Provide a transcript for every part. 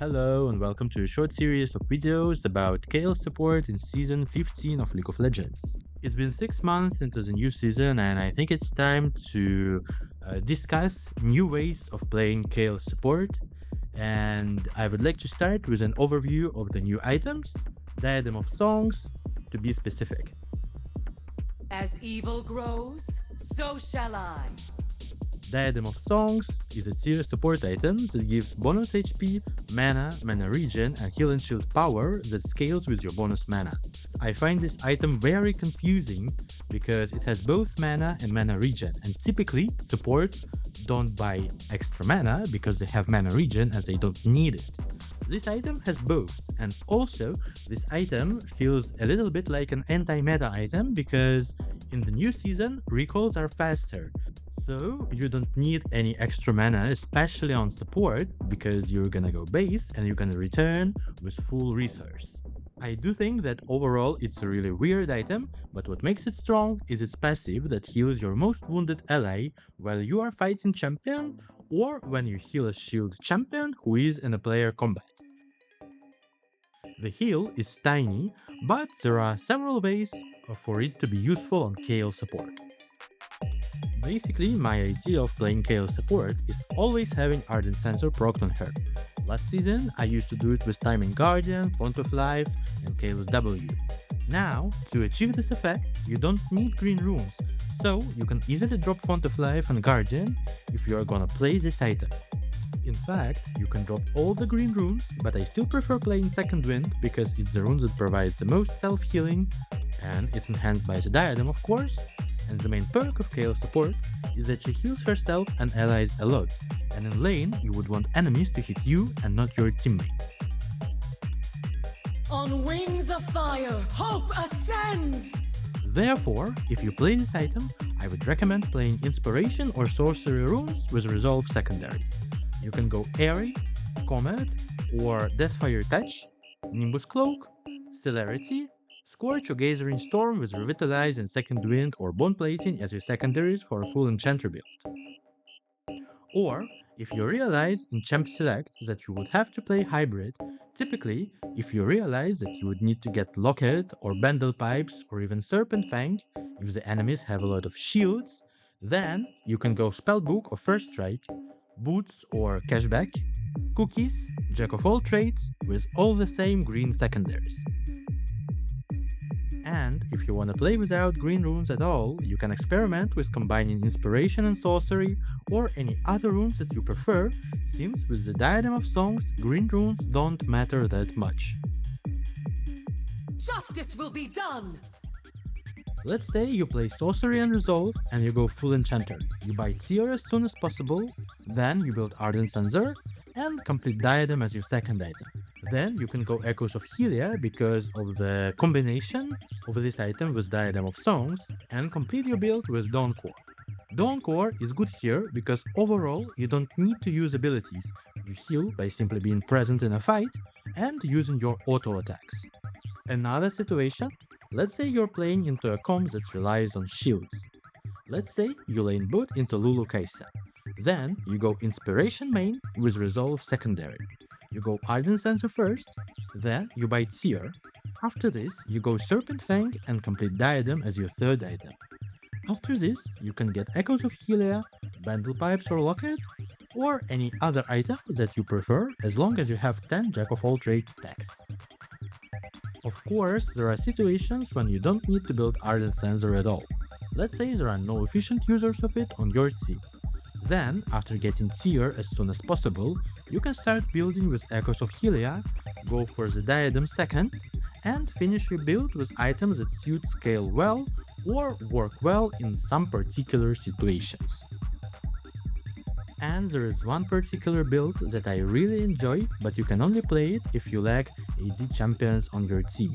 Hello and welcome to a short series of videos about Kayle support in Season 15 of League of Legends. It's been 6 months into the new season and I think it's time to discuss new ways of playing Kayle support, and I would like to start with an overview of the new items, Diadem of Songs, to be specific. As evil grows, so shall I. Diadem of Songs is a tier support item that gives bonus HP, mana regen, and heal and shield power that scales with your bonus mana. I find this item very confusing because it has both mana and mana regen, and typically supports don't buy extra mana because they have mana regen and they don't need it. This item has both, and also this item feels a little bit like an anti-meta item because in the new season recalls are faster. So you don't need any extra mana, especially on support, because you're gonna go base and you're gonna return with full resource. I do think that overall it's a really weird item, but what makes it strong is its passive that heals your most wounded ally while you are fighting champion or when you heal a shield champion who is in a player combat. The heal is tiny, but there are several ways for it to be useful on Kayle support. Basically, my idea of playing Kayle support is always having Ardent Sensor procced on her. Last season, I used to do it with Timing Guardian, Font of Life, and Kayle's W. Now, to achieve this effect, you don't need green runes, so you can easily drop Font of Life and Guardian if you are gonna play this item. In fact, you can drop all the green runes, but I still prefer playing Second Wind because it's the rune that provides the most self-healing, and it's enhanced by the Diadem of course, and the main perk of Kayle support is that she heals herself and allies a lot, and in lane you would want enemies to hit you and not your teammate. On wings of fire, hope ascends! Therefore, if you play this item, I would recommend playing Inspiration or Sorcery runes with Resolve secondary. You can go Airy, Comet, or Deathfire Touch, Nimbus Cloak, Celerity, Scorch or Gathering Storm with Revitalize and Second Wind or Bone Plating as your secondaries for a full Enchanter build. Or, if you realize in Champ Select that you would have to play Hybrid, typically, if you realize that you would need to get Locket or Bundle Pipes or even Serpent Fang if the enemies have a lot of shields, then you can go Spellbook or First Strike, Boots or Cashback, Cookies, Jack of all trades with all the same green secondaries. And if you want to play without green runes at all, you can experiment with combining Inspiration and Sorcery or any other runes that you prefer, since with the Diadem of Songs, green runes don't matter that much. Justice will be done! Let's say you play Sorcery and Resolve and you go full Enchanter. You buy Tier as soon as possible, then you build Ardent Sensor and complete Diadem as your second item. Then you can go Echoes of Helia because of the combination of this item with Diadem of Songs, and complete your build with Dawn Core. Dawn Core is good here because overall you don't need to use abilities, you heal by simply being present in a fight and using your auto attacks. Another situation, let's say you're playing into a comp that relies on shields. Let's say you lane bot into Lulu Kaisa. Then you go Inspiration main with Resolve secondary. You go Ardent Sensor first, then you buy Tear. After this, you go Serpent Fang and complete Diadem as your third item. After this, you can get Echoes of Helia, Bundle Pipes or Locket, or any other item that you prefer as long as you have 10 Jack of all trades stacks. Of course, there are situations when you don't need to build Ardent Sensor at all. Let's say there are no efficient users of it on your team. Then, after getting Tier as soon as possible, you can start building with Echoes of Helia, go for the Diadem second, and finish your build with items that suit Kayle well or work well in some particular situations. And there is one particular build that I really enjoy, but you can only play it if you lack AD champions on your team.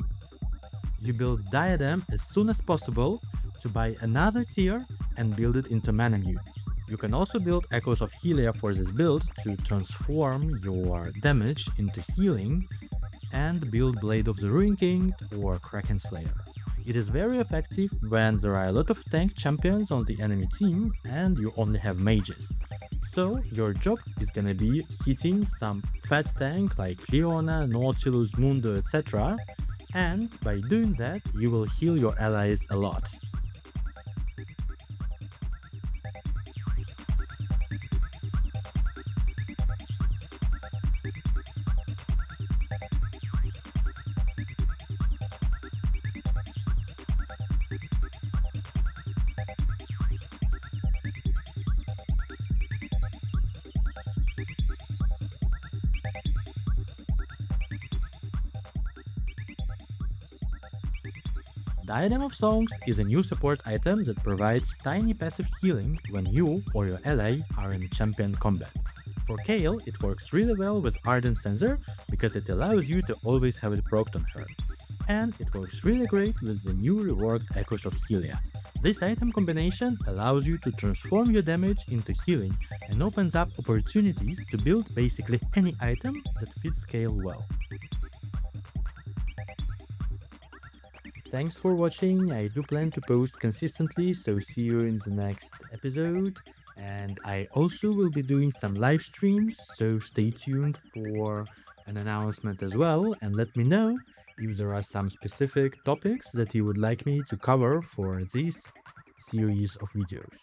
You build Diadem as soon as possible to buy another Tier and build it into Mana Mute. You can also build Echoes of Helia for this build to transform your damage into healing and build Blade of the Ruin King or Kraken Slayer. It is very effective when there are a lot of tank champions on the enemy team and you only have mages. So your job is gonna be hitting some pet tank like Leona, Nautilus, Mundo, etc. And by doing that, you will heal your allies a lot. Diadem of Songs is a new support item that provides tiny passive healing when you or your ally are in champion combat. For Kayle, it works really well with Ardent Sensor because it allows you to always have it procced on her. And it works really great with the new reworked Echoes of Helia. This item combination allows you to transform your damage into healing and opens up opportunities to build basically any item that fits Kayle well. Thanks for watching. I do plan to post consistently, so see you in the next episode. And I also will be doing some live streams, so stay tuned for an announcement as well. And let me know if there are some specific topics that you would like me to cover for this series of videos.